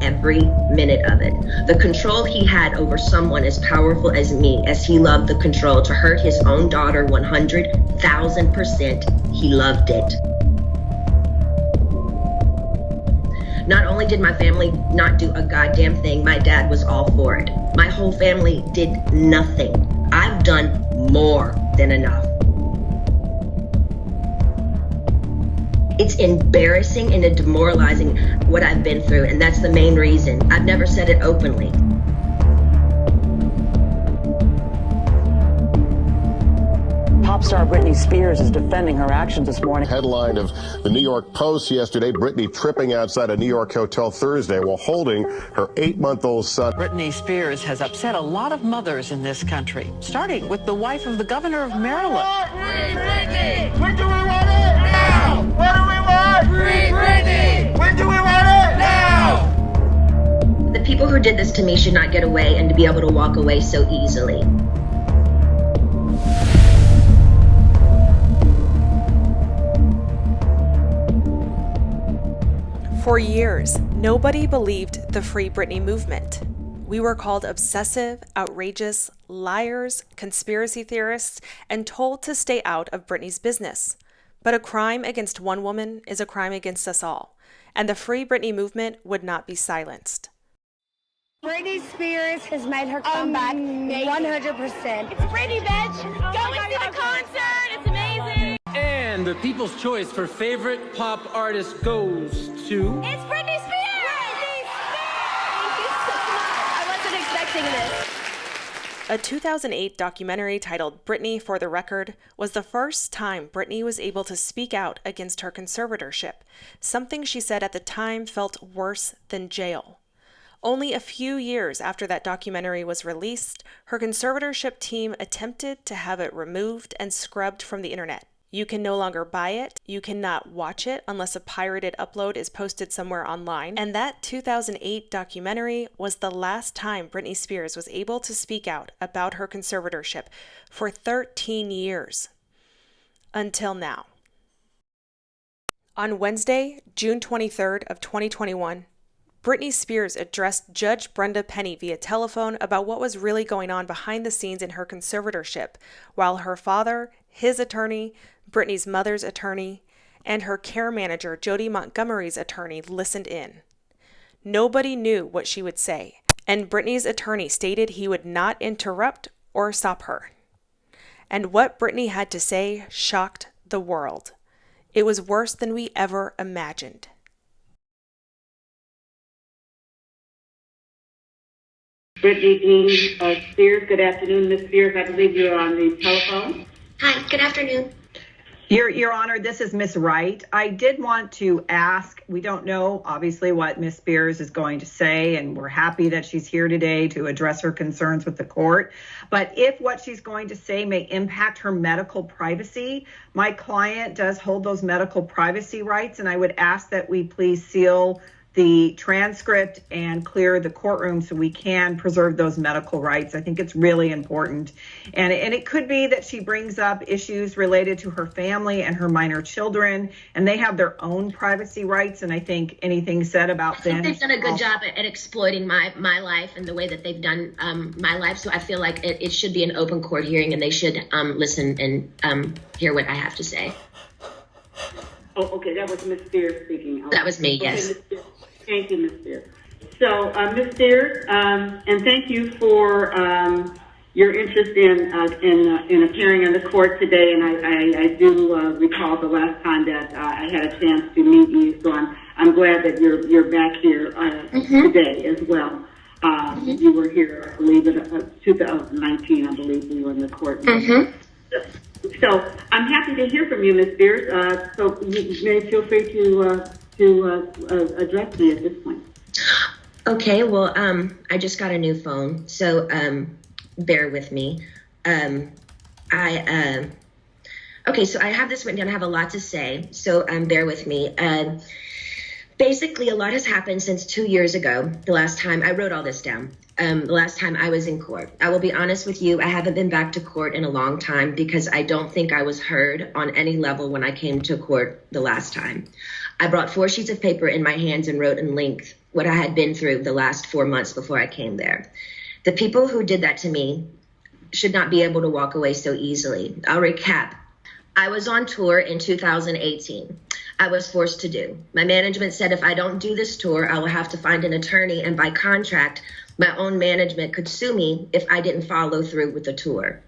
every minute of it. The control he had over someone as powerful as me, as he loved the control to hurt his own daughter 100,000%, he loved it. Not only did my family not do a goddamn thing, my dad was all for it. My whole family did nothing. I've done more than enough. It's embarrassing and demoralizing what I've been through, and that's the main reason. I've never said it openly. Pop star Britney Spears is defending her actions this morning. Headline of the New York Post yesterday, Britney tripping outside a New York hotel Thursday while holding her 8-month-old son. Britney Spears has upset a lot of mothers in this country, starting with the wife of the governor of Maryland. Free Britney! When do we want it? Now! What do we want? Free Britney! When do we want it? Now! The people who did this to me should not get away and to be able to walk away so easily. For years, nobody believed the Free Britney movement. We were called obsessive, outrageous, liars, conspiracy theorists, and told to stay out of Britney's business. But a crime against one woman is a crime against us all, and the Free Britney movement would not be silenced. Britney Spears has made her comeback 100%. It's Britney, bitch! Go see the concert! It's amazing! And the People's Choice for favorite pop artist goes to... It's Britney Spears! Britney Spears! Thank you so much. I wasn't expecting this. A 2008 documentary titled Britney for the Record was the first time Britney was able to speak out against her conservatorship, something she said at the time felt worse than jail. Only a few years after that documentary was released, her conservatorship team attempted to have it removed and scrubbed from the internet. You can no longer buy it, you cannot watch it unless a pirated upload is posted somewhere online, and that 2008 documentary was the last time Britney Spears was able to speak out about her conservatorship for 13 years. Until now. On Wednesday, June 23rd of 2021, Britney Spears addressed Judge Brenda Penny via telephone about what was really going on behind the scenes in her conservatorship, while her father, his attorney, Britney's mother's attorney, and her care manager, Jody Montgomery's attorney, listened in. Nobody knew what she would say, and Britney's attorney stated he would not interrupt or stop her. And what Britney had to say shocked the world. It was worse than we ever imagined. Britney Spears, good afternoon, Ms. Spears. I believe you're on the telephone. Hi, good afternoon. Your Honor, this is Ms. Wright. I did want to ask, we don't know, obviously, what Ms. Spears is going to say, and we're happy that she's here today to address her concerns with the court. But if what she's going to say may impact her medical privacy, my client does hold those medical privacy rights, and I would ask that we please seal the transcript and clear the courtroom so we can preserve those medical rights. I think it's really important. And it could be that she brings up issues related to her family and her minor children, and they have their own privacy rights. And I think anything said about them. I think they've done a good job at exploiting my life and the way that they've done my life. So I feel like it should be an open court hearing, and they should listen and hear what I have to say. Oh, okay, that was Ms. Spears speaking. That was me, yes. Okay, thank you, Ms. Spears. So, Ms. Spears, and thank you for your interest in appearing in the court today. And I do recall the last time that I had a chance to meet you. So I'm glad that you're back here today as well. You were here, I believe, in 2019. I believe we were in the court. So I'm happy to hear from you, Ms. Spears. So you may feel free to address me at this point. Okay, well, I just got a new phone, so bear with me. Okay, so I have this written down. I have a lot to say, so bear with me. Basically, a lot has happened since 2 years ago, the last time I wrote all this down. The last time I was in court. I will be honest with you, I haven't been back to court in a long time because I don't think I was heard on any level when I came to court the last time. I brought 4 sheets of paper in my hands and wrote in length what I had been through the last 4 months before I came there. The people who did that to me should not be able to walk away so easily. I'll recap. I was on tour in 2018. I was forced to do. My management said if I don't do this tour, I will have to find an attorney, and by contract, my own management could sue me if I didn't follow through with the tour.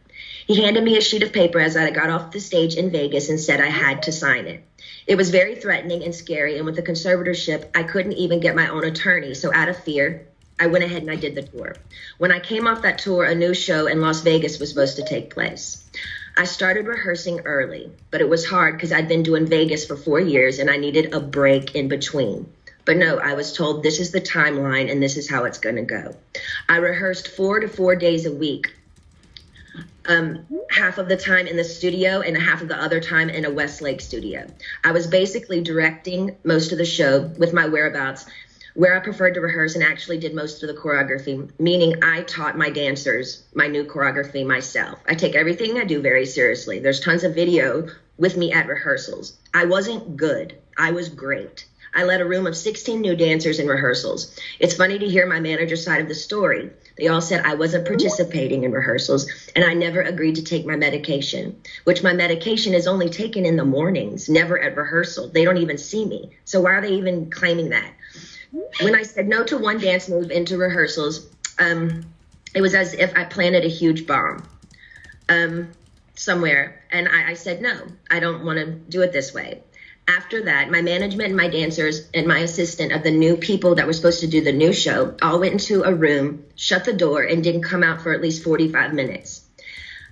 He handed me a sheet of paper as I got off the stage in Vegas and said I had to sign it. It was very threatening and scary, and with the conservatorship, I couldn't even get my own attorney, so out of fear, I went ahead and I did the tour. When I came off that tour, a new show in Las Vegas was supposed to take place. I started rehearsing early, but it was hard because I'd been doing Vegas for 4 years and I needed a break in between. But no, I was told this is the timeline and this is how it's going to go. I rehearsed 4 to 4 days a week, half of the time in the studio and half of the other time in a Westlake studio. I was basically directing most of the show with my whereabouts, where I preferred to rehearse and actually did most of the choreography, meaning I taught my dancers my new choreography myself. I take everything I do very seriously. There's tons of video with me at rehearsals. I wasn't good. I was great. I led a room of 16 new dancers in rehearsals. It's funny to hear my manager's side of the story. They all said I wasn't participating in rehearsals and I never agreed to take my medication, which my medication is only taken in the mornings, never at rehearsal. They don't even see me. So why are they even claiming that? When I said no to one dance move into rehearsals, it was as if I planted a huge bomb somewhere. And I said, no, I don't want to do it this way. After that, my management and my dancers and my assistant of the new people that were supposed to do the new show all went into a room, shut the door, and didn't come out for at least 45 minutes.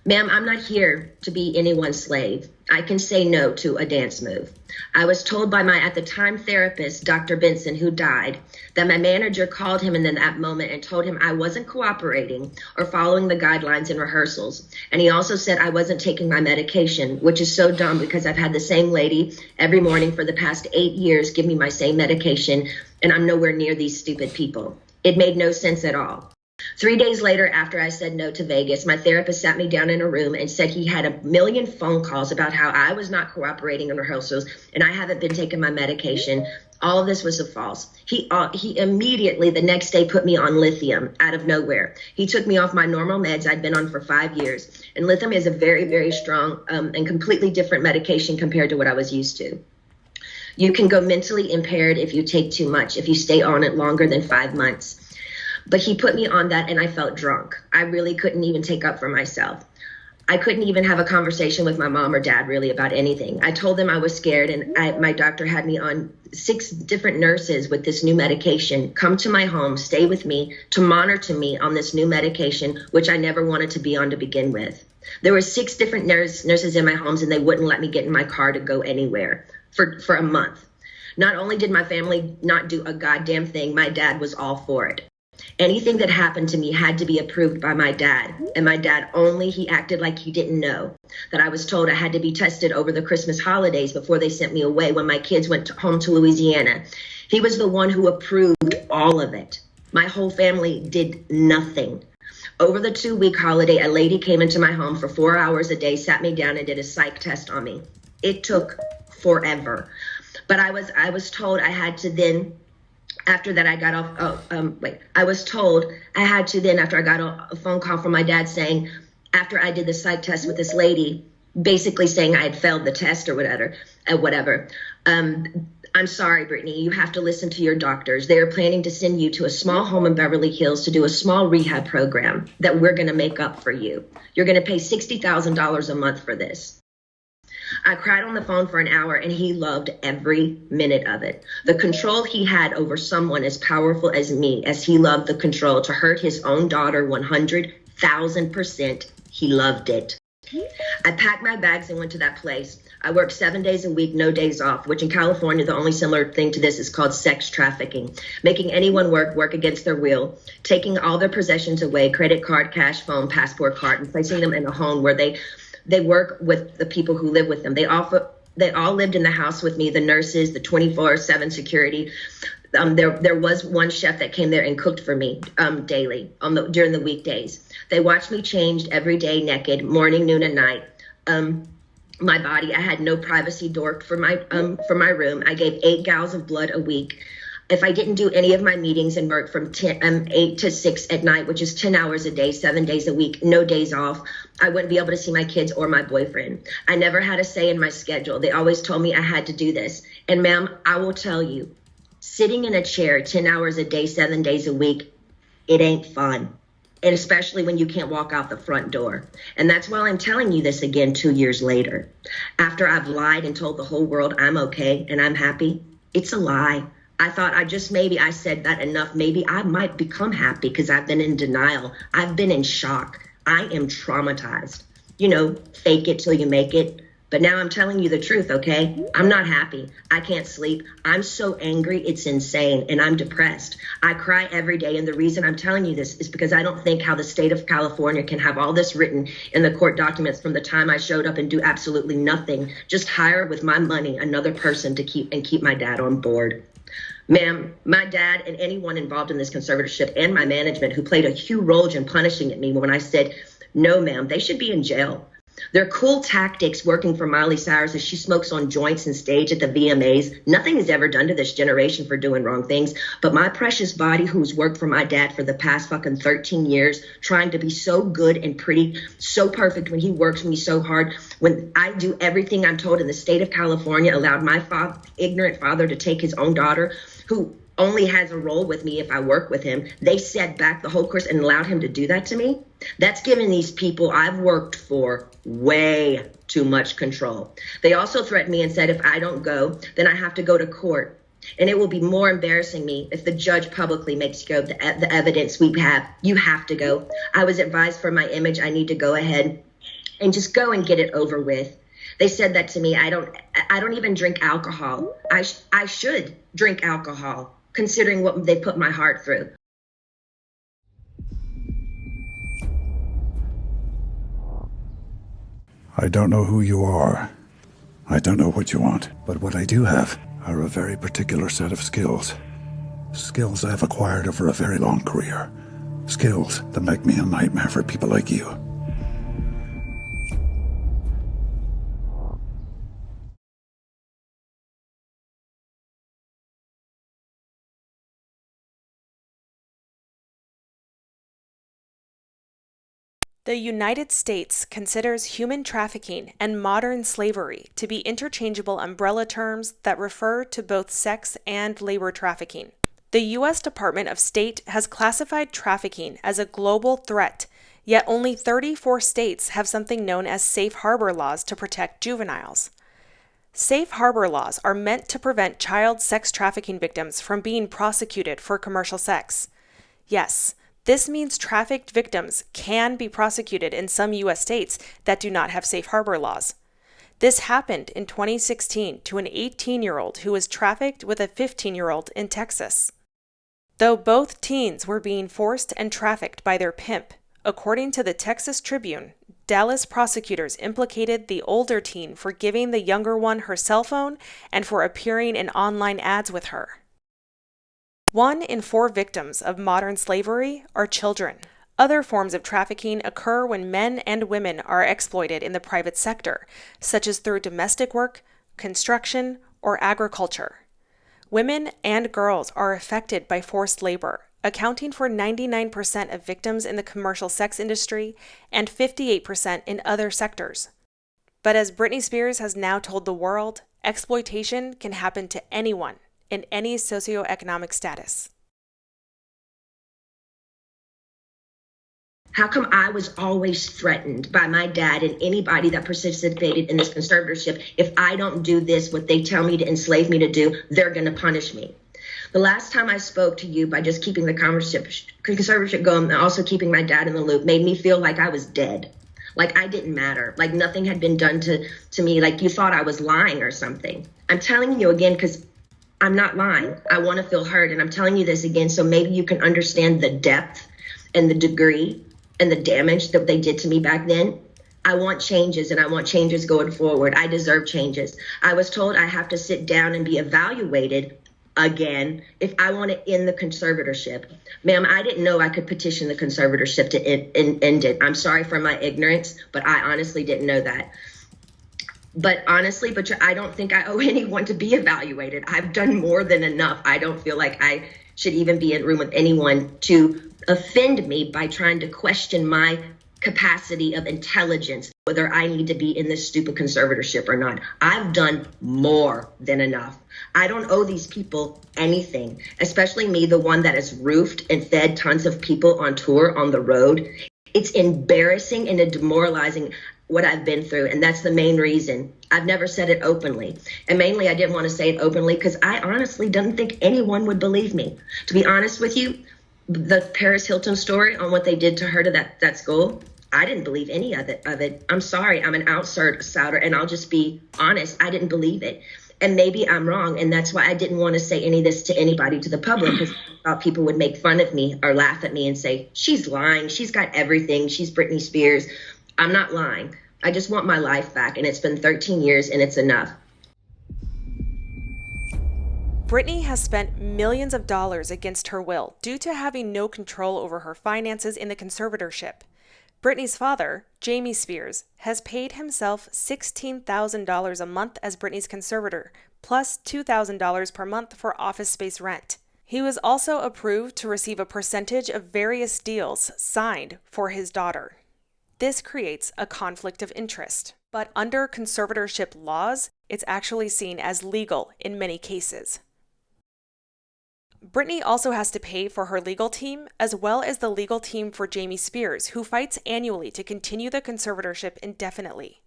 Ma'am, I'm not here to be anyone's slave. I can say no to a dance move. I was told by my, at the time, therapist, Dr. Benson, who died, that my manager called him in that moment and told him I wasn't cooperating or following the guidelines in rehearsals. And he also said I wasn't taking my medication, which is so dumb because I've had the same lady every morning for the past 8 years give me my same medication, and I'm nowhere near these stupid people. It made no sense at all. 3 days later, after I said no to Vegas, my therapist sat me down in a room and said he had a million phone calls about how I was not cooperating in rehearsals and I haven't been taking my medication. All of this was a false. He immediately the next day put me on lithium out of nowhere. He took me off my normal meds I'd been on for 5 years. And lithium is a very, very strong and completely different medication compared to what I was used to. You can go mentally impaired if you take too much, if you stay on it longer than 5 months. But he put me on that and I felt drunk. I really couldn't even take up for myself. I couldn't even have a conversation with my mom or dad really about anything. I told them I was scared and my doctor had me on 6 different nurses with this new medication come to my home, stay with me, to monitor me on this new medication, which I never wanted to be on to begin with. There were 6 different nurses in my homes and they wouldn't let me get in my car to go anywhere for a month. Not only did my family not do a goddamn thing, my dad was all for it. Anything that happened to me had to be approved by my dad. And my dad he acted like he didn't know that I was told I had to be tested over the Christmas holidays before they sent me away when my kids went home to Louisiana. He was the one who approved all of it. My whole family did nothing. Over the 2-week holiday, a lady came into my home for 4 hours a day, sat me down and did a psych test on me. It took forever. But I was told I had to then, after that I got off, I was told I had to then, after I got a phone call from my dad saying, after I did the psych test with this lady, basically saying I had failed the test or whatever, I'm sorry, Britney, you have to listen to your doctors. They are planning to send you to a small home in Beverly Hills to do a small rehab program that we're going to make up for you. You're going to pay $60,000 a month for this. I cried on the phone for an hour and he loved every minute of it. The control he had over someone as powerful as me, as he loved the control to hurt his own daughter 100,000%, he loved it. I packed my bags and went to that place. I worked 7 days a week, no days off, which in California, the only similar thing to this is called sex trafficking, making anyone work against their will, taking all their possessions away, credit card, cash, phone, passport card, and placing them in a home where they work with the people who live with them. They all lived in the house with me, the nurses, the 24/7 security. There was one chef that came there and cooked for me daily during the weekdays. They watched me changed every day, naked, morning, noon, and night. My body, I had no privacy door for my room. I gave 8 gallons of blood a week. if I didn't do any of my meetings and work from 8 to 6 at night, which is 10 hours a day, 7 days a week, no days off, I wouldn't be able to see my kids or my boyfriend. I never had a say in my schedule. They always told me I had to do this. And ma'am, I will tell you, sitting in a chair 10 hours a day, 7 days a week, it ain't fun. And especially when you can't walk out the front door. And that's why I'm telling you this again 2 years later. After I've lied and told the whole world I'm okay and I'm happy, it's a lie. I thought I said that enough. Maybe I might become happy because I've been in denial. I've been in shock. I am traumatized. You know, fake it till you make it. But now I'm telling you the truth, okay? I'm not happy. I can't sleep. I'm so angry, it's insane, and I'm depressed. I cry every day, and the reason I'm telling you this is because I don't think how the state of California can have all this written in the court documents from the time I showed up and do absolutely nothing, just hire with my money another person to keep my dad on board. Ma'am, my dad and anyone involved in this conservatorship and my management who played a huge role in punishing me when I said, no, ma'am, they should be in jail. Their cool tactics working for Miley Cyrus as she smokes on joints and stage at the VMAs. Nothing is ever done to this generation for doing wrong things. But my precious body, who's worked for my dad for the past fucking 13 years, trying to be so good and pretty, so perfect when he works me so hard, when I do everything I'm told in the state of California, allowed my ignorant father to take his own daughter, who only has a role with me if I work with him. They set back the whole course and allowed him to do that to me. That's giving these people I've worked for way too much control. They also threatened me and said if I don't go, then I have to go to court. And it will be more embarrassing me if the judge publicly makes you go the evidence we have. You have to go. I was advised for my image, I need to go ahead and just go and get it over with. They said that to me. I don't even drink alcohol. I should drink alcohol, considering what they put my heart through. I don't know who you are. I don't know what you want. But what I do have are a very particular set of skills. Skills I've acquired over a very long career. Skills that make me a nightmare for people like you. The United States considers human trafficking and modern slavery to be interchangeable umbrella terms that refer to both sex and labor trafficking. The U.S. Department of State has classified trafficking as a global threat, yet only 34 states have something known as safe harbor laws to protect juveniles. Safe harbor laws are meant to prevent child sex trafficking victims from being prosecuted for commercial sex. Yes, this means trafficked victims can be prosecuted in some U.S. states that do not have safe harbor laws. This happened in 2016 to an 18-year-old who was trafficked with a 15-year-old in Texas. Though both teens were being forced and trafficked by their pimp, according to the Texas Tribune, Dallas prosecutors implicated the older teen for giving the younger one her cell phone and for appearing in online ads with her. 1 in 4 victims of modern slavery are children. Other forms of trafficking occur when men and women are exploited in the private sector, such as through domestic work, construction, or agriculture. Women and girls are affected by forced labor, accounting for 99% of victims in the commercial sex industry and 58% in other sectors. But as Britney Spears has now told the world, exploitation can happen to anyone in any socioeconomic status. How come I was always threatened by my dad and anybody that participated in this conservatorship? If I don't do this, what they tell me to enslave me to do, they're going to punish me. The last time I spoke to you by just keeping the conservatorship going and also keeping my dad in the loop made me feel like I was dead. Like I didn't matter. Like nothing had been done to me. Like you thought I was lying or something. I'm telling you again because I'm not lying. I want to feel heard. And I'm telling you this again so maybe you can understand the depth and the degree and the damage that they did to me back then. I want changes, and I want changes going forward. I deserve changes. I was told I have to sit down and be evaluated again if I want to end the conservatorship. Ma'am, I didn't know I could petition the conservatorship to end it. I'm sorry for my ignorance, but I honestly didn't know that. But honestly, I don't think I owe anyone to be evaluated. I've done more than enough. I don't feel like I should even be in a room with anyone to offend me by trying to question my capacity of intelligence, whether I need to be in this stupid conservatorship or not. I've done more than enough. I don't owe these people anything, especially me, the one that has roofed and fed tons of people on tour on the road. It's embarrassing and demoralizing what I've been through. And that's the main reason I've never said it openly. And mainly I didn't want to say it openly because I honestly didn't think anyone would believe me. To be honest with you, the Paris Hilton story on what they did to her to that school, I didn't believe any of it. I'm sorry, I'm an outsider, and I'll just be honest, I didn't believe it. And maybe I'm wrong, and that's why I didn't want to say any of this to anybody, to the public, because I thought people would make fun of me or laugh at me and say, she's lying, she's got everything, she's Britney Spears. I'm not lying. I just want my life back, and it's been 13 years, and it's enough. Britney has spent millions of dollars against her will due to having no control over her finances in the conservatorship. Britney's father, Jamie Spears, has paid himself $16,000 a month as Britney's conservator, plus $2,000 per month for office space rent. He was also approved to receive a percentage of various deals signed for his daughter. This creates a conflict of interest, but under conservatorship laws, it's actually seen as legal in many cases. Britney also has to pay for her legal team, as well as the legal team for Jamie Spears, who fights annually to continue the conservatorship indefinitely.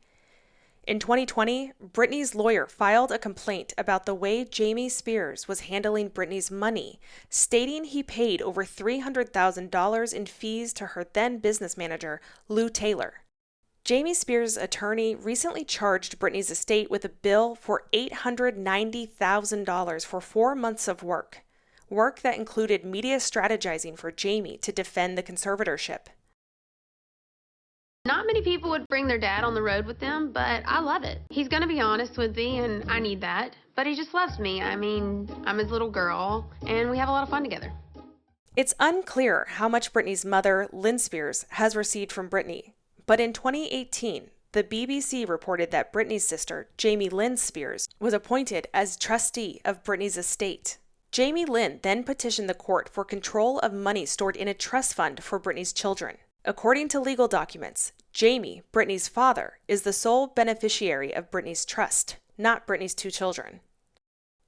In 2020, Britney's lawyer filed a complaint about the way Jamie Spears was handling Britney's money, stating he paid over $300,000 in fees to her then business manager, Lou Taylor. Jamie Spears' attorney recently charged Britney's estate with a bill for $890,000 for 4 months of work that included media strategizing for Jamie to defend the conservatorship. Not many people would bring their dad on the road with them, but I love it. He's going to be honest with me, and I need that. But he just loves me. I mean, I'm his little girl, and we have a lot of fun together. It's unclear how much Britney's mother, Lynn Spears, has received from Britney. But in 2018, the BBC reported that Britney's sister, Jamie Lynn Spears, was appointed as trustee of Britney's estate. Jamie Lynn then petitioned the court for control of money stored in a trust fund for Britney's children. According to legal documents, Jamie, Britney's father, is the sole beneficiary of Britney's trust, not Britney's 2 children.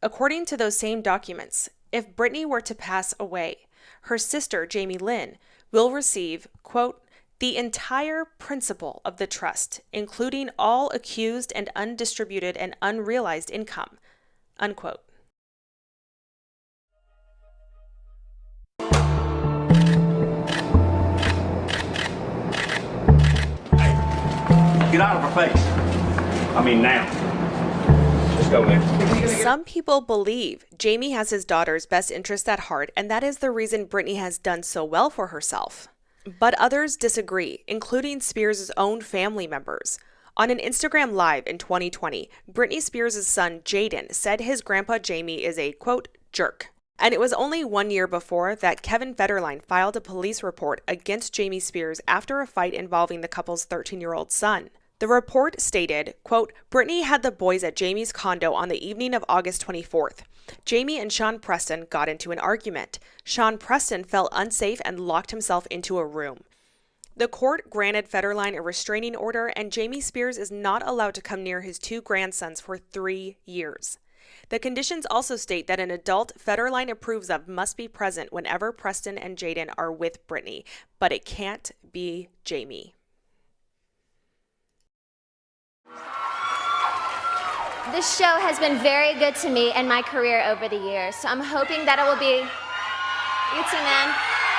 According to those same documents, if Britney were to pass away, her sister, Jamie Lynn, will receive, quote, the entire principal of the trust, including all accused and undistributed and unrealized income, unquote. Get out of her face. I mean now. Just go in. Some people believe Jamie has his daughter's best interest at heart, and that is the reason Britney has done so well for herself. But others disagree, including Spears' own family members. On an Instagram Live in 2020, Britney Spears' son Jaden said his grandpa Jamie is a, quote, jerk. And it was only 1 year before that Kevin Federline filed a police report against Jamie Spears after a fight involving the couple's 13-year-old son. The report stated, quote, Britney had the boys at Jamie's condo on the evening of August 24th. Jamie and Sean Preston got into an argument. Sean Preston felt unsafe and locked himself into a room. The court granted Federline a restraining order, and Jamie Spears is not allowed to come near his 2 grandsons for 3 years. The conditions also state that an adult Federline approves of must be present whenever Preston and Jaden are with Britney, but it can't be Jamie. This show has been very good to me and my career over the years, so I'm hoping that it will be... You too, man.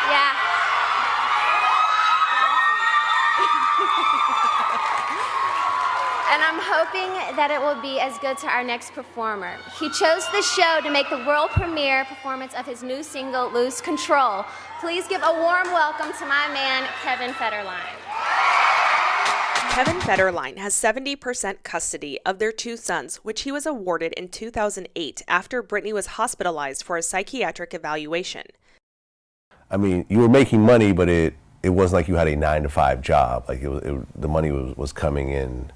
Yeah. And I'm hoping that it will be as good to our next performer. He chose this show to make the world premiere performance of his new single, Lose Control. Please give a warm welcome to my man, Kevin Federline. Kevin Federline has 70% custody of their 2 sons, which he was awarded in 2008 after Britney was hospitalized for a psychiatric evaluation. I mean, you were making money, but it wasn't like you had a 9-to-5 job. Like the money was coming in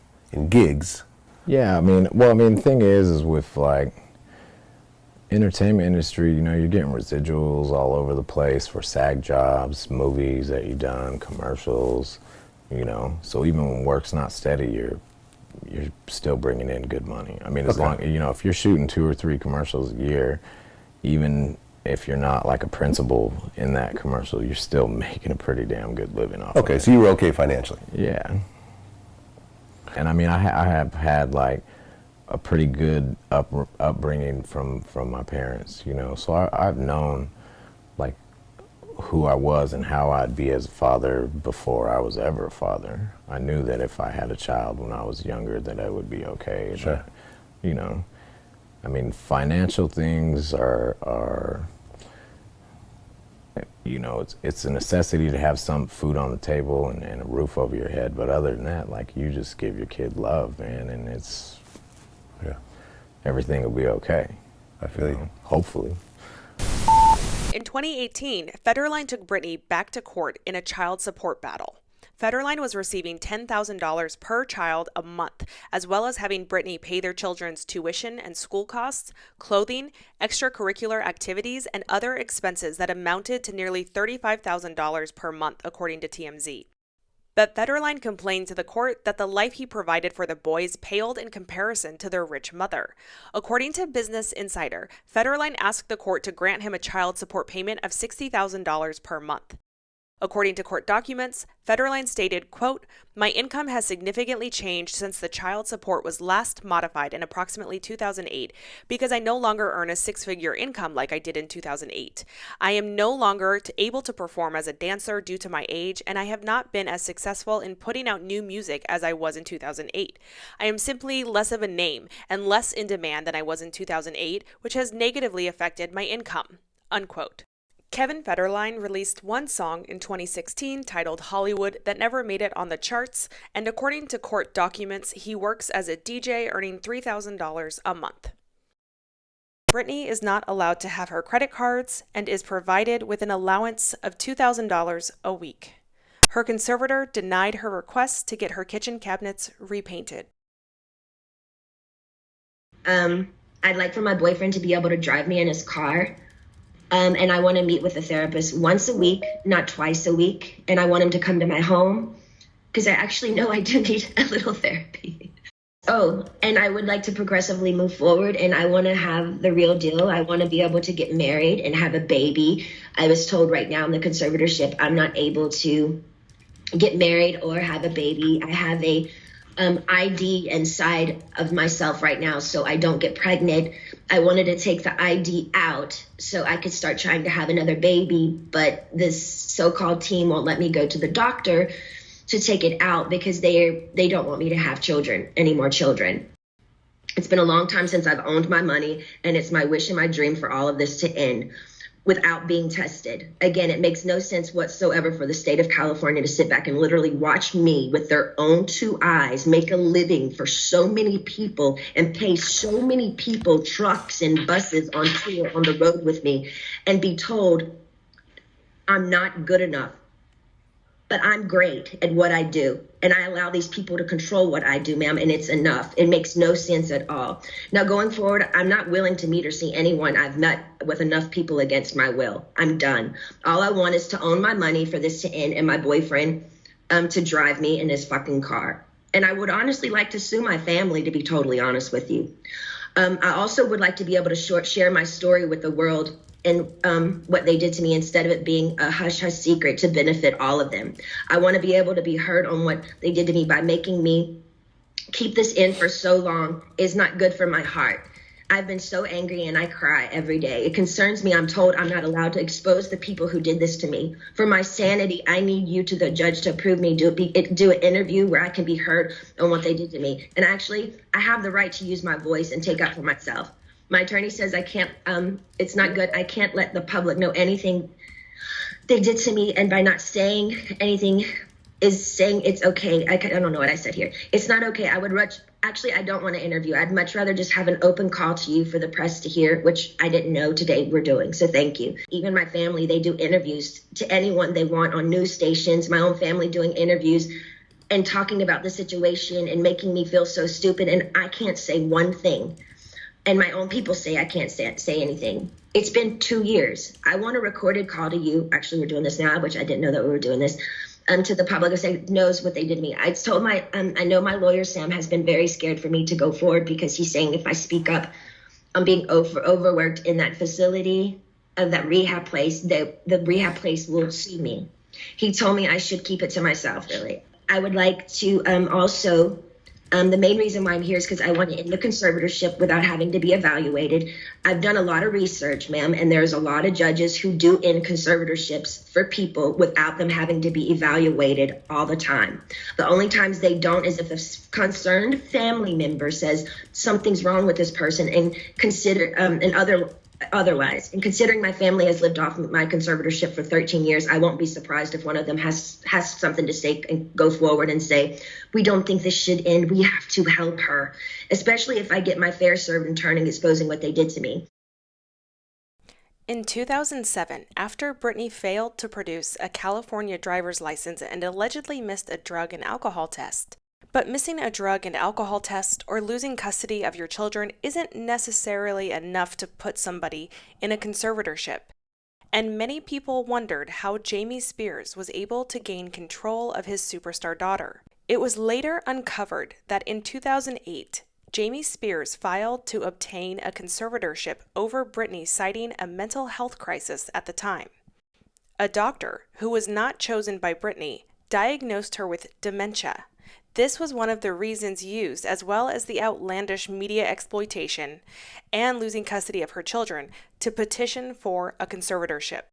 gigs, Yeah, the thing is with like entertainment industry, you're getting residuals all over the place for SAG jobs, movies that you've done, commercials, so even when work's not steady, you're still bringing in good money. As long, if you're shooting 2 or 3 commercials a year, even if you're not like a principal in that commercial, you're still making a pretty damn good living off of it. So you were okay financially? Yeah. And I have had like a pretty good upbringing from my parents, so I've known like who I was and how I'd be as a father before I was ever a father. I knew that if I had a child when I was younger that I would be okay. Sure. But, financial things are it's a necessity to have some food on the table and a roof over your head. But other than that, like, you just give your kid love, man, and everything will be okay. I feel you. Hopefully. In 2018, Federline took Britney back to court in a child support battle. Federline was receiving $10,000 per child a month, as well as having Britney pay their children's tuition and school costs, clothing, extracurricular activities, and other expenses that amounted to nearly $35,000 per month, according to TMZ. But Federline complained to the court that the life he provided for the boys paled in comparison to their rich mother. According to Business Insider, Federline asked the court to grant him a child support payment of $60,000 per month. According to court documents, Federline stated, quote, "My income has significantly changed since the child support was last modified in approximately 2008 because I no longer earn a 6-figure income like I did in 2008. I am no longer able to perform as a dancer due to my age, and I have not been as successful in putting out new music as I was in 2008. I am simply less of a name and less in demand than I was in 2008, which has negatively affected my income," unquote. Kevin Federline released one song in 2016 titled Hollywood that never made it on the charts, and according to court documents, he works as a DJ earning $3,000 a month. Britney is not allowed to have her credit cards and is provided with an allowance of $2,000 a week. Her conservator denied her request to get her kitchen cabinets repainted. I'd like for my boyfriend to be able to drive me in his car. And I want to meet with a therapist once a week, not twice a week. And I want him to come to my home because I actually know I do need a little therapy. Oh, and I would like to progressively move forward, and I want to have the real deal. I want to be able to get married and have a baby. I was told right now in the conservatorship, I'm not able to get married or have a baby. I have a ID inside of myself right now, so I don't get pregnant. I wanted to take the ID out so I could start trying to have another baby, but this so-called team won't let me go to the doctor to take it out because they don't want me to have any more children. It's been a long time since I've owned my money, and it's my wish and my dream for all of this to end without being tested. Again, it makes no sense whatsoever for the state of California to sit back and literally watch me with their own 2 eyes make a living for so many people and pay so many people trucks and buses on tour on the road with me and be told I'm not good enough. But I'm great at what I do, and I allow these people to control what I do, ma'am, and it's enough. It makes no sense at all. Now, going forward, I'm not willing to meet or see anyone I've met with enough people against my will. I'm done. All I want is to own my money for this to end and my boyfriend to drive me in his fucking car. And I would honestly like to sue my family, to be totally honest with you. I also would like to be able to share my story with the world and what they did to me instead of it being a hush-hush secret to benefit all of them. I want to be able to be heard on what they did to me by making me keep this in for so long is not good for my heart. I've been so angry and I cry every day. It concerns me. I'm told I'm not allowed to expose the people who did this to me. For my sanity, I need you to the judge to approve me, do an interview where I can be heard on what they did to me. And actually, I have the right to use my voice and take up for myself. My attorney says I can't, it's not good. I can't let the public know anything they did to me. And by not saying anything is saying it's okay. I don't know what I said here. It's not okay. I don't want to interview. I'd much rather just have an open call to you for the press to hear, which I didn't know today we're doing. So thank you. Even my family, they do interviews to anyone they want on news stations. My own family doing interviews and talking about the situation and making me feel so stupid. And I can't say one thing. And my own people say I can't say anything. It's been 2 years. I want a recorded call to you. Actually, we're doing this now, which I didn't know that we were doing this. To the public, who knows what they did to me. I told I know my lawyer, Sam, has been very scared for me to go forward because he's saying if I speak up, I'm being overworked in that facility, of that rehab place, the rehab place will sue me. He told me I should keep it to myself, really. I would like to also, the main reason why I'm here is because I want to end the conservatorship without having to be evaluated. I've done a lot of research, ma'am, and there's a lot of judges who do end conservatorships for people without them having to be evaluated all the time. The only times they don't is if a concerned family member says something's wrong with this person and otherwise. And considering my family has lived off my conservatorship for 13 years, I won't be surprised if one of them has something to say and go forward and say, we don't think this should end. We have to help her, especially if I get my fair served in turning exposing what they did to me. In 2007, after Britney failed to produce a California driver's license and allegedly missed a drug and alcohol test. But missing a drug and alcohol test or losing custody of your children isn't necessarily enough to put somebody in a conservatorship. And many people wondered how Jamie Spears was able to gain control of his superstar daughter. It was later uncovered that in 2008, Jamie Spears filed to obtain a conservatorship over Britney, citing a mental health crisis at the time. A doctor, who was not chosen by Britney, diagnosed her with dementia. This was one of the reasons used, as well as the outlandish media exploitation and losing custody of her children, to petition for a conservatorship.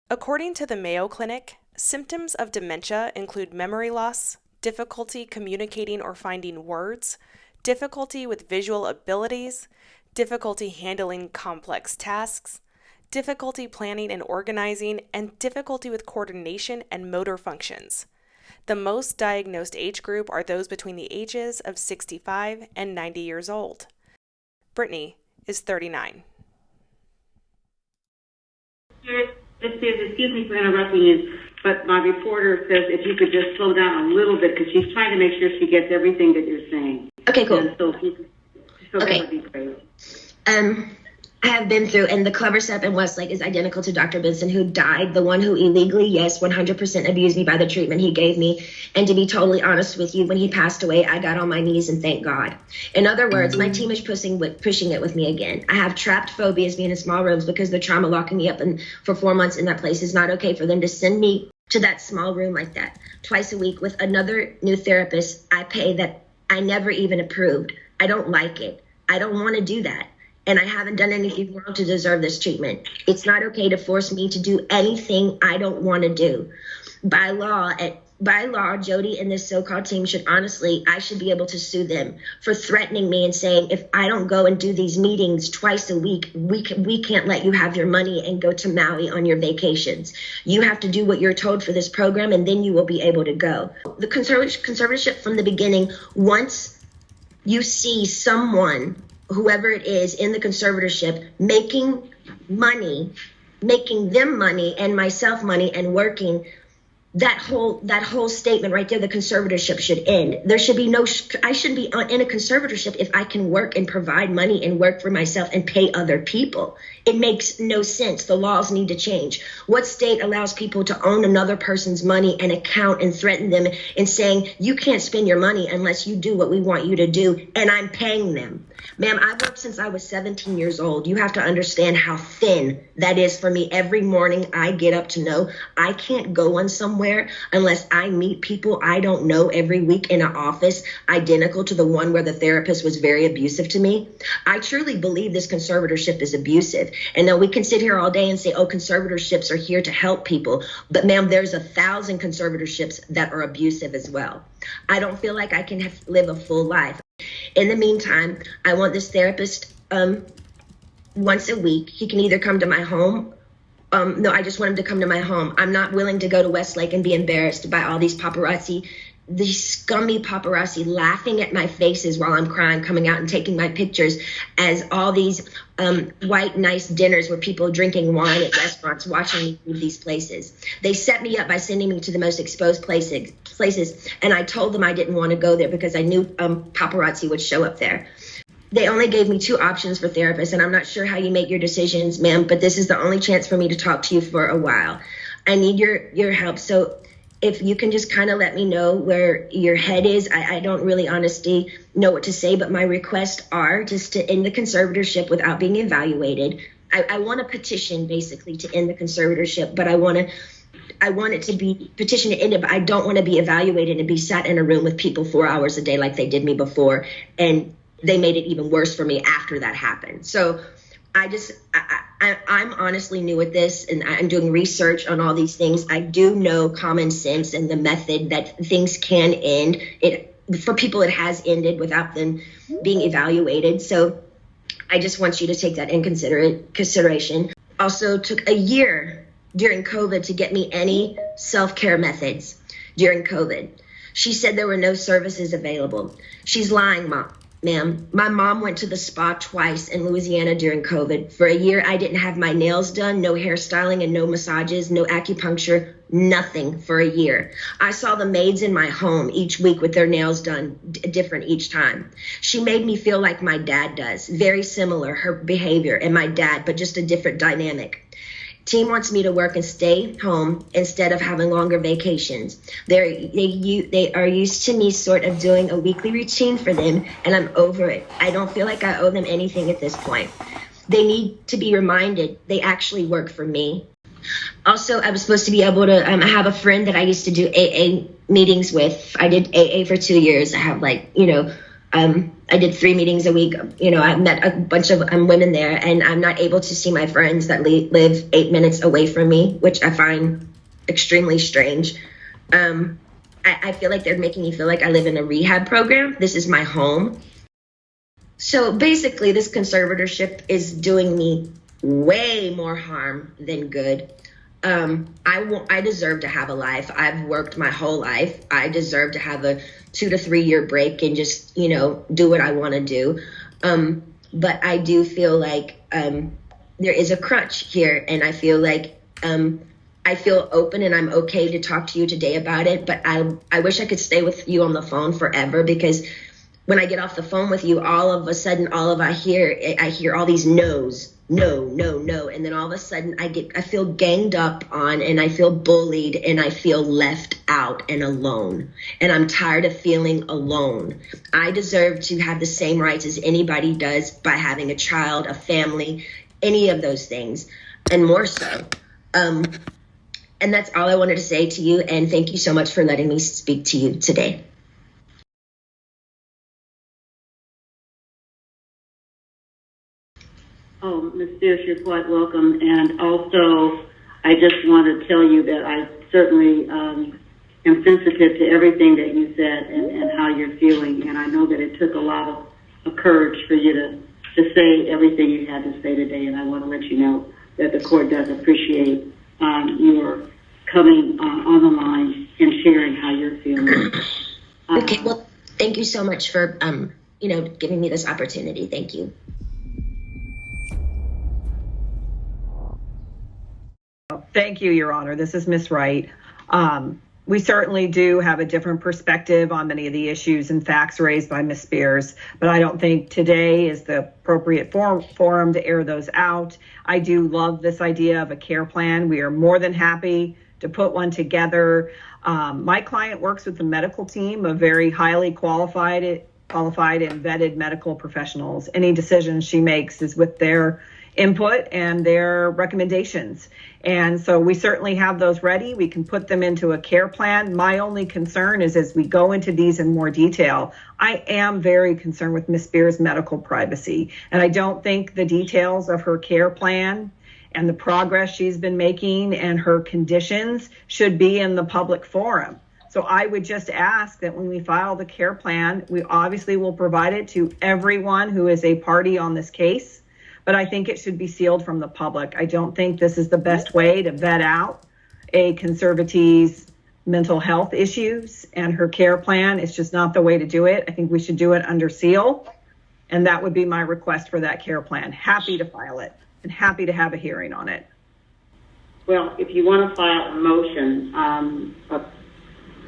According to the Mayo Clinic, symptoms of dementia include memory loss, difficulty communicating or finding words, difficulty with visual abilities, difficulty handling complex tasks, difficulty planning and organizing, and difficulty with coordination and motor functions. The most diagnosed age group are those between the ages of 65 and 90 years old. Britney is 39. Excuse me for interrupting you, but my reporter says if you could just slow down a little bit because she's trying to make sure she gets everything that you're saying. Okay, cool. And so that would be great. I have been through, and the clever step in Westlake is identical to Dr. Benson, who died, the one who illegally, 100% abused me by the treatment he gave me. And to be totally honest with you, when he passed away, I got on my knees and thanked God. In other words, my team is pushing it with me again. I have trapped phobias being in small rooms because the trauma locking me up for 4 months in that place is not okay for them to send me to that small room like that twice a week with another new therapist I pay that I never even approved. I don't like it. I don't want to do that. And I haven't done anything wrong to deserve this treatment. It's not okay to force me to do anything I don't want to do. By law, Jody and this so-called team I should be able to sue them for threatening me and saying, if I don't go and do these meetings twice a week, we can't let you have your money and go to Maui on your vacations. You have to do what you're told for this program, and then you will be able to go. The conservatorship from the beginning, once you see someone, whoever it is in the conservatorship, making them money and myself money and working, that whole statement right there, the conservatorship should end. There should be I shouldn't be in a conservatorship if I can work and provide money and work for myself and pay other people. It makes no sense. The laws need to change. What state allows people to own another person's money and account and threaten them and saying, you can't spend your money unless you do what we want you to do, and I'm paying them? Ma'am, I've worked since I was 17 years old. You have to understand how thin that is for me. Every morning I get up to know I can't go on somewhere unless I meet people I don't know every week in an office identical to the one where the therapist was very abusive to me. I truly believe this conservatorship is abusive. And now we can sit here all day and say, oh, conservatorships are here to help people. But ma'am, there's 1,000 conservatorships that are abusive as well. I don't feel like I can live a full life. In the meantime, I want this therapist once a week. He can either come to my home. No, I just want him to come to my home. I'm not willing to go to Westlake and be embarrassed by all these paparazzi these scummy paparazzi laughing at my faces while I'm crying, coming out and taking my pictures as all these white, nice dinners where people drinking wine at restaurants, watching me leave these places. They set me up by sending me to the most exposed places, and I told them I didn't want to go there because I knew paparazzi would show up there. They only gave me 2 options for therapists, and I'm not sure how you make your decisions, ma'am, but this is the only chance for me to talk to you for a while. I need your help. So if you can just kind of let me know where your head is. I don't really honestly know what to say, but my requests are just to end the conservatorship without being evaluated. I want a petition basically to end the conservatorship, but I want it to be petition to end it, but I don't want to be evaluated and be sat in a room with people 4 hours a day like they did me before. And they made it even worse for me after that happened. So I'm honestly new at this, and I'm doing research on all these things. I do know common sense and the method that things can end. For people, it has ended without them being evaluated. So I just want you to take that in consideration. Also took a year during COVID to get me any self-care methods during COVID. She said there were no services available. She's lying, ma'am. My mom went to the spa twice in Louisiana during COVID. For a year, I didn't have my nails done, no hairstyling and no massages, no acupuncture, nothing for a year. I saw the maids in my home each week with their nails done different each time. She made me feel like my dad does, very similar, her behavior and my dad, but just a different dynamic. Team wants me to work and stay home instead of having longer vacations. They are used to me sort of doing a weekly routine for them, and I'm over it. I don't feel like I owe them anything at this point. They need to be reminded they actually work for me. Also, I was supposed to be able to have a friend that I used to do AA meetings with. I did AA for 2 years. I have I did 3 meetings a week. I met a bunch of women there, and I'm not able to see my friends that live 8 minutes away from me, which I find extremely strange. I feel like they're making me feel like I live in a rehab program. This is my home. So basically, this conservatorship is doing me way more harm than good. I deserve to have a life. I've worked my whole life. I deserve to have a 2 to 3 year break and just, do what I want to do. But I do feel like there is a crutch here, and I feel like I feel open and I'm okay to talk to you today about it. But I wish I could stay with you on the phone forever, because when I get off the phone with you, all of a sudden, I hear all these no's. No. And then all of a sudden I feel ganged up on, and I feel bullied, and I feel left out and alone. And I'm tired of feeling alone. I deserve to have the same rights as anybody does by having a child, a family, any of those things, and more so. And that's all I wanted to say to you. And thank you so much for letting me speak to you today. Oh, Ms. Spears, you're quite welcome. And also, I just want to tell you that I certainly am sensitive to everything that you said and how you're feeling. And I know that it took a lot of courage for you to say everything you had to say today. And I want to let you know that the court does appreciate your coming on the line and sharing how you're feeling. Okay, well, thank you so much for, giving me this opportunity. Thank you. Thank you, Your Honor. This is Ms. Wright. We certainly do have a different perspective on many of the issues and facts raised by Ms. Spears, but I don't think today is the appropriate forum to air those out. I do love this idea of a care plan. We are more than happy to put one together. My client works with the medical team of very highly qualified and vetted medical professionals. Any decision she makes is with their input and their recommendations. And so we certainly have those ready. We can put them into a care plan. My only concern is as we go into these in more detail, I am very concerned with Ms. Spears' medical privacy. And I don't think the details of her care plan and the progress she's been making and her conditions should be in the public forum. So I would just ask that when we file the care plan, we obviously will provide it to everyone who is a party on this case. But I think it should be sealed from the public. I don't think this is the best way to vet out a conservatee's mental health issues and her care plan. It's just not the way to do it. I think we should do it under seal. And that would be my request for that care plan. Happy to file it and happy to have a hearing on it. Well, if you want to file a motion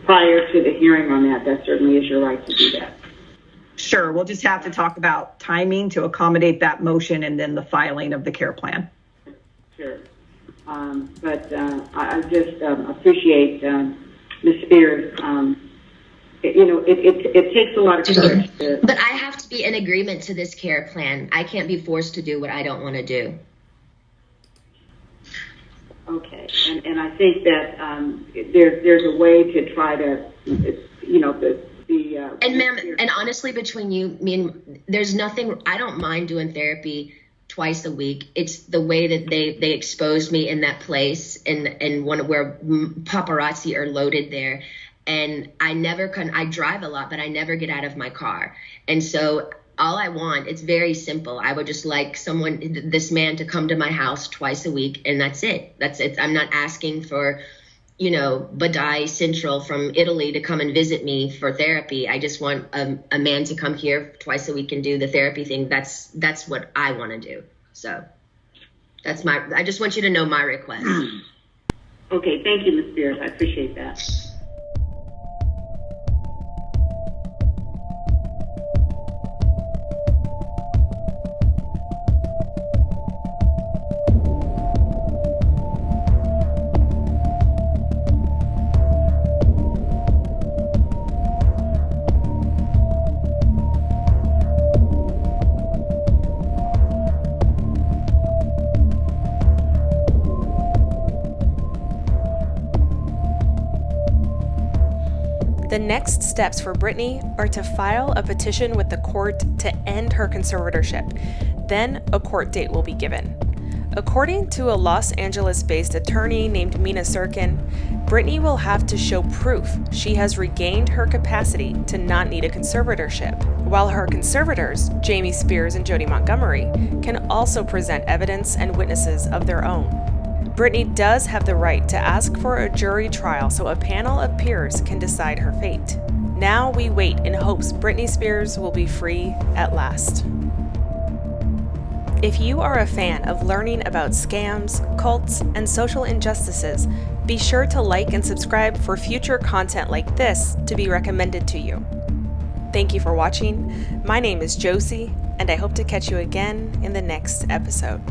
prior to the hearing on that, that certainly is your right to do that. Sure, we'll just have to talk about timing to accommodate that motion and then the filing of the care plan. Sure. But I just appreciate Ms. Spears. It takes a lot of courage. But I have to be in agreement to this care plan. I can't be forced to do what I don't want to do. Okay, and I think that there's a way to try to, And ma'am, and honestly, between you, me and there's nothing. I don't mind doing therapy twice a week. It's the way that they exposed me in that place and one where paparazzi are loaded there. And I drive a lot, but I never get out of my car. And so all I want, it's very simple. I would just like this man to come to my house twice a week, and that's it. That's it. I'm not asking for, Badai Central from Italy to come and visit me for therapy. I just want a man to come here twice a week and do the therapy thing. That's what I want to do. So I just want you to know my request. Okay, thank you, Ms. Spears. I appreciate that. The next steps for Britney are to file a petition with the court to end her conservatorship. Then a court date will be given. According to a Los Angeles-based attorney named Mina Sirkin, Britney will have to show proof she has regained her capacity to not need a conservatorship, while her conservators, Jamie Spears and Jody Montgomery, can also present evidence and witnesses of their own. Britney does have the right to ask for a jury trial so a panel of peers can decide her fate. Now we wait in hopes Britney Spears will be free at last. If you are a fan of learning about scams, cults, and social injustices, be sure to like and subscribe for future content like this to be recommended to you. Thank you for watching. My name is Josie, and I hope to catch you again in the next episode.